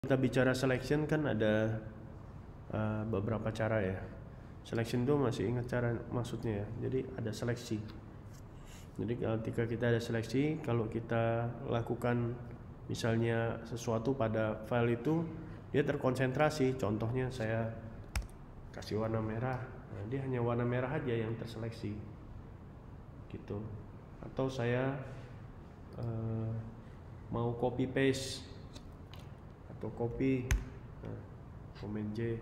Kita bicara selection kan ada beberapa cara ya. Selection itu masih ingat cara maksudnya ya. Jadi ada seleksi. Jadi ketika kita ada seleksi, kalau kita lakukan misalnya sesuatu pada file itu, dia terkonsentrasi. Contohnya saya kasih warna merah, nah, dia hanya warna merah aja yang terseleksi, gitu. Atau saya mau copy paste atau copy, nah, Command J,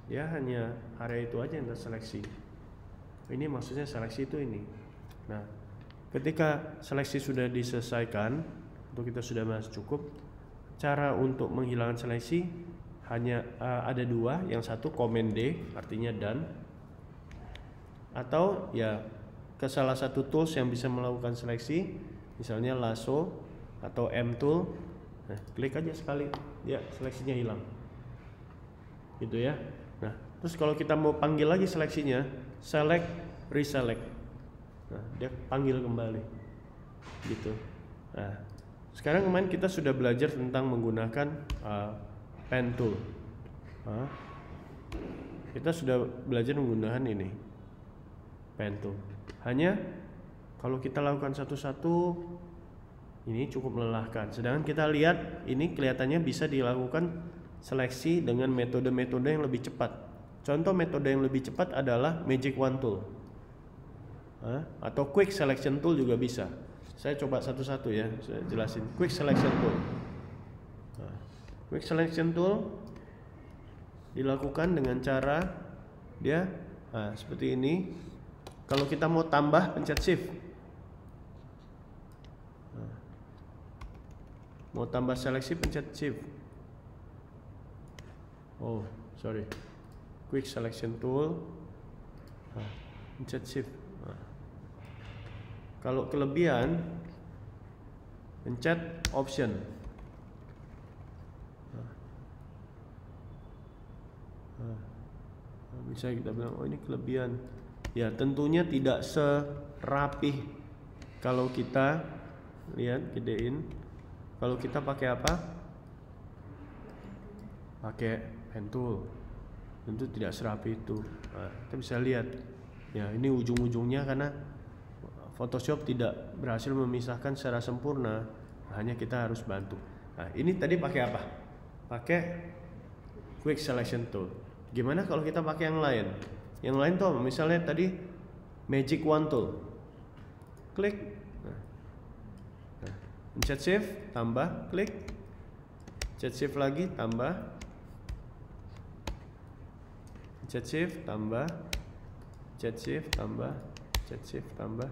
ya hanya area itu aja yang terseleksi. Ini maksudnya seleksi itu ini. Nah, ketika seleksi sudah diselesaikan, untuk kita sudah merasa cukup, cara untuk menghilangkan seleksi hanya ada dua. Yang satu Command D, artinya done, atau ya ke salah satu tools yang bisa melakukan seleksi, misalnya lasso atau M tool. Nah, klik aja sekali, ya seleksinya hilang, gitu ya. Nah, terus kalau kita mau panggil lagi seleksinya, select, reselect. Nah, dia panggil kembali, gitu. Nah, sekarang kemarin kita sudah belajar tentang menggunakan pen tool. Kita sudah belajar menggunakan ini, pen tool. Hanya kalau kita lakukan satu-satu, ini cukup melelahkan. Sedangkan kita lihat ini kelihatannya bisa dilakukan seleksi dengan metode-metode yang lebih cepat. Contoh metode yang lebih cepat adalah Magic Wand Tool, atau Quick Selection Tool juga bisa. Saya coba satu-satu ya, saya jelasin. Quick Selection Tool. Quick Selection Tool dilakukan dengan cara dia seperti ini. Kalau kita mau tambah, pencet Shift. Mau tambah seleksi, pencet Shift. Oh, sorry. Quick Selection Tool, pencet Shift. Kalau kelebihan, pencet Option. Bisa kita bilang, oh ini kelebihan. Ya, tentunya tidak serapih kalau kita lihat, gedein. Kalau kita pakai apa? Pakai pen tool, tentu tidak serapi itu. Nah, kita bisa lihat, ya ini ujung-ujungnya karena Photoshop tidak berhasil memisahkan secara sempurna, hanya kita harus bantu. Nah, ini tadi pakai apa? Pakai Quick Selection Tool. Gimana kalau kita pakai yang lain? Yang lain tuh misalnya tadi Magic Wand Tool. Klik. Pencet Shift, tambah, klik. Pencet Shift lagi, tambah. Pencet Shift, tambah. Pencet Shift, tambah. Pencet Shift, tambah.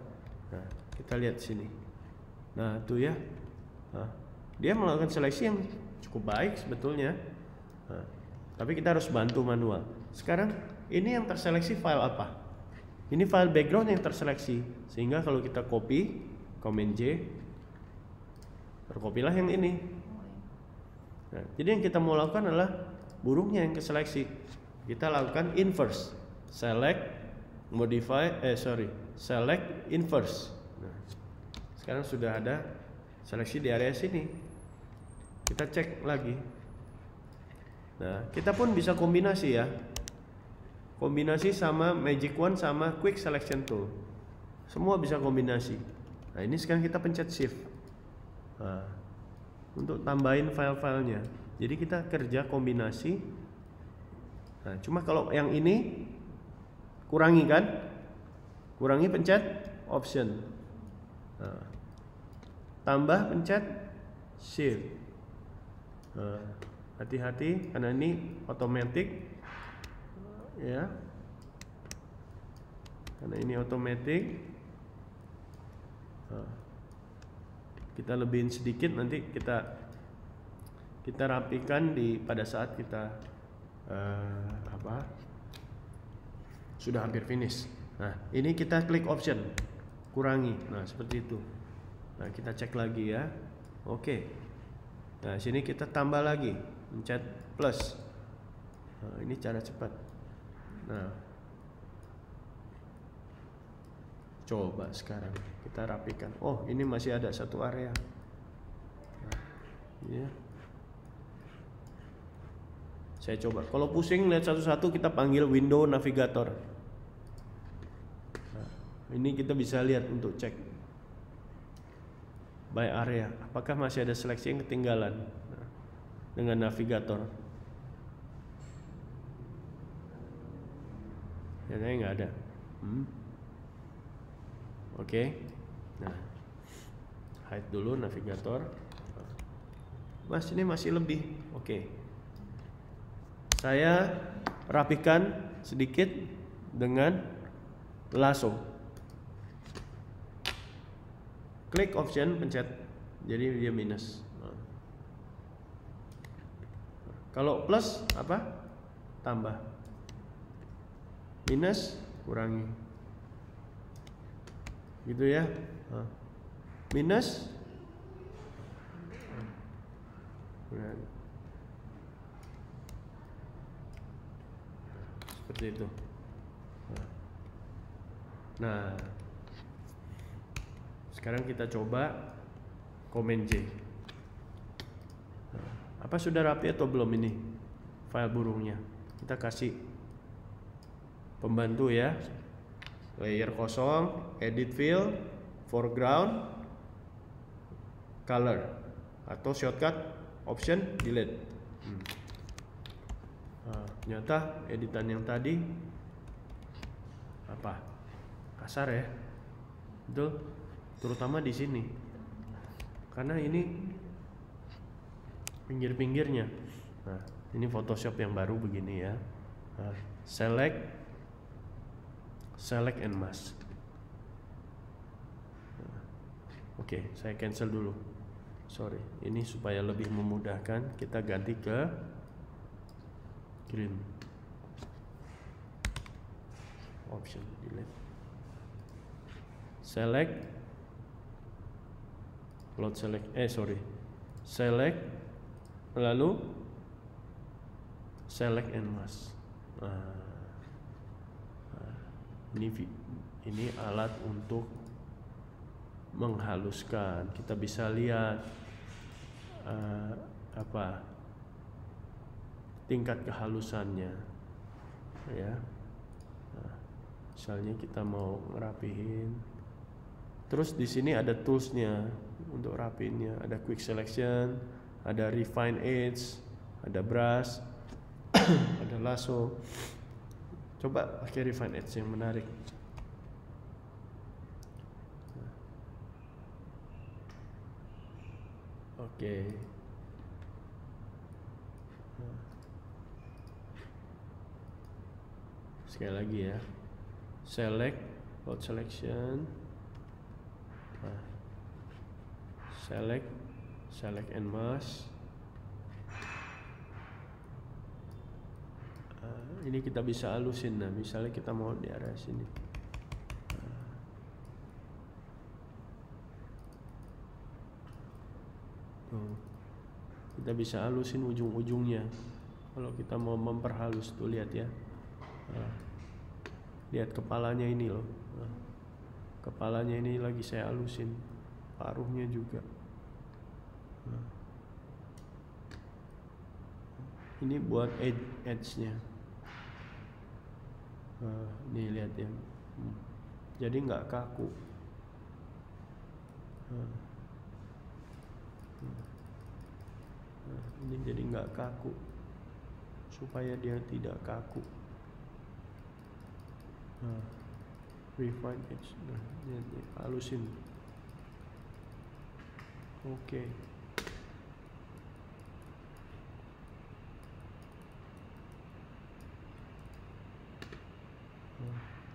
Nah, kita lihat sini. Nah, tuh ya. Nah, dia melakukan seleksi yang cukup baik sebetulnya. Nah, tapi kita harus bantu manual. Sekarang ini yang terseleksi file apa? Ini file background yang terseleksi. Sehingga kalau kita copy, Command J, terkopilah yang ini. Nah, jadi yang kita mau lakukan adalah burungnya yang keseleksi. Kita lakukan inverse, select, modify, select, inverse. Nah, sekarang sudah ada seleksi di area sini. Kita cek lagi. Nah, kita pun bisa kombinasi ya. Kombinasi sama Magic Wand sama Quick Selection Tool. Semua bisa kombinasi. Nah, ini sekarang kita pencet Shift. Nah, untuk tambahin file-filenya. Jadi kita kerja kombinasi. Nah, cuma kalau yang ini kurangi kan? Kurangi, pencet Option. Nah, tambah, pencet Shift. Nah, hati-hati karena ini otomatis ya. Karena ini otomatis. Nah, kita lebihin sedikit, nanti kita rapikan pada saat kita sudah hampir finish. Nah, ini kita klik Option, kurangi. Nah, seperti itu. Nah, kita cek lagi ya. Oke. Nah, sini kita tambah lagi, pencet plus. Nah, ini cara cepat. Nah, coba sekarang kita rapikan. Oh, ini masih ada satu area. Nah, ya. Saya coba. Kalau pusing lihat satu-satu, kita panggil window navigator. Nah, ini kita bisa lihat untuk cek by area, apakah masih ada seleksi yang ketinggalan. Nah, dengan navigator. Ternyata nggak ada. Oke. Nah, hide dulu navigator. Mas, ini masih lebih. Oke. Saya rapikan sedikit dengan lasso. Klik option, pencet. Jadi dia minus. Kalau plus apa? Tambah. Minus, kurangi. Gitu ya. Minus. Seperti itu. Nah, sekarang kita coba Command J. Apa sudah rapi atau belum ini file burungnya? Kita kasih pembantu ya. Layer kosong, edit fill, foreground, color, atau shortcut option delete. Nah, ternyata editan yang tadi apa? Kasar ya. Betul, terutama di sini. Karena ini pinggir-pinggirnya. Nah, ini Photoshop yang baru begini ya. Nah, select and mask. Oke, saya cancel dulu. Sorry, ini supaya lebih memudahkan, kita ganti ke green. Option delete. Select, load select. Select, lalu select and mask. Ini alat untuk menghaluskan. Kita bisa lihat tingkat kehalusannya ya. Nah, misalnya kita mau ngerapihin, terus di sini ada toolsnya untuk rapiinnya. Ada quick selection, ada refine edge, ada brush, ada lasso. Coba pakai refine edge yang menarik. Oke. Sekali lagi ya. Select, load selection. Select and mask. Ini kita bisa halusin. Nah, misalnya kita mau di area sini. Kita bisa halusin ujung-ujungnya. Kalau kita mau memperhalus, tuh lihat ya. Lihat kepalanya ini loh. Kepalanya ini lagi saya halusin, paruhnya juga. Ini buat edge-nya. Nih lihat ya. Jadi nggak kaku. Ini jadi nggak kaku, supaya dia tidak kaku. Refine edge. Nah, ini halusin. Oke.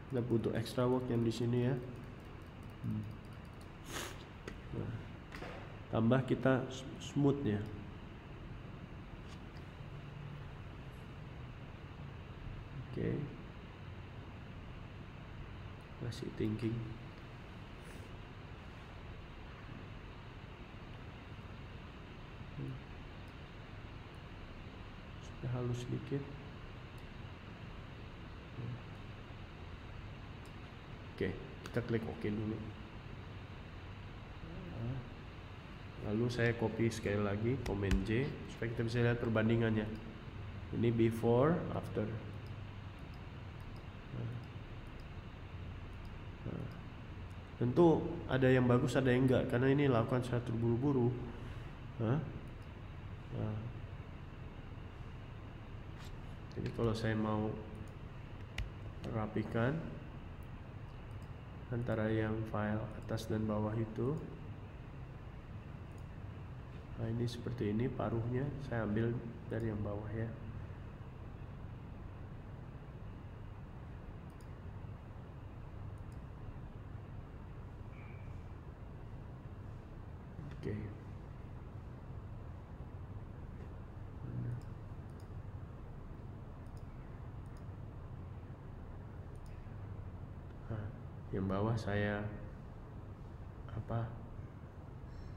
Kita butuh extra work yang di sini ya. Nah, tambah kita smooth ya. Oke. Masih thinking. Sudah halus sedikit. Oke, kita klik OK dulu. Lalu saya copy sekali lagi Command J supaya kita bisa lihat perbandingannya. Ini before, after. Tentu ada yang bagus, ada yang enggak, karena ini lakukan secara terburu-buru. Jadi kalau saya mau rapikan antara yang file atas dan bawah itu, nah ini seperti ini paruhnya, saya ambil dari yang bawah ya. Oke. Nah, yang bawah saya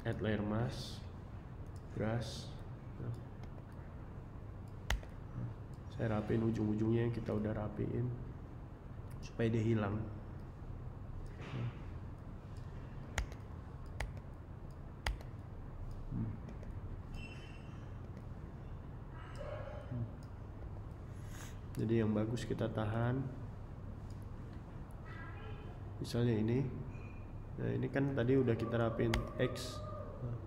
add layer mask, brush. Saya rapiin ujung-ujungnya yang kita udah rapiin supaya dia hilang. Jadi yang bagus kita tahan. Misalnya ini. Nah, ini kan tadi udah kita rapiin X. Nah,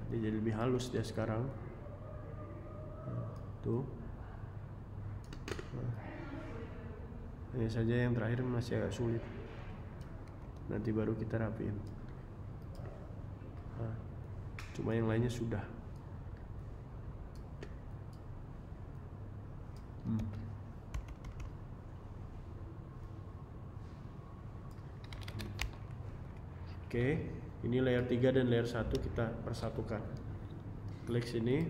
dia jadi lebih halus dia sekarang. Tuh. Ini saja yang terakhir masih agak sulit. Nanti baru kita rapiin. Cuma yang lainnya sudah. Oke, ini layer 3 dan layer 1 kita persatukan. Klik sini,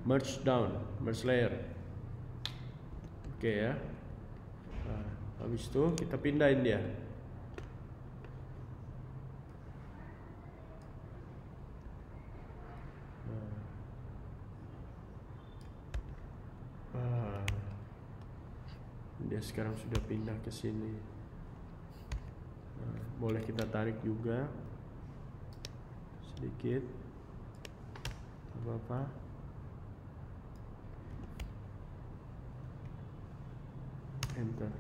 merge down, merge layer. Oke ya. Nah, habis itu kita pindahin dia. Dia sekarang sudah pindah ke sini. Nah, boleh kita tarik juga sedikit, apa-apa. Enter.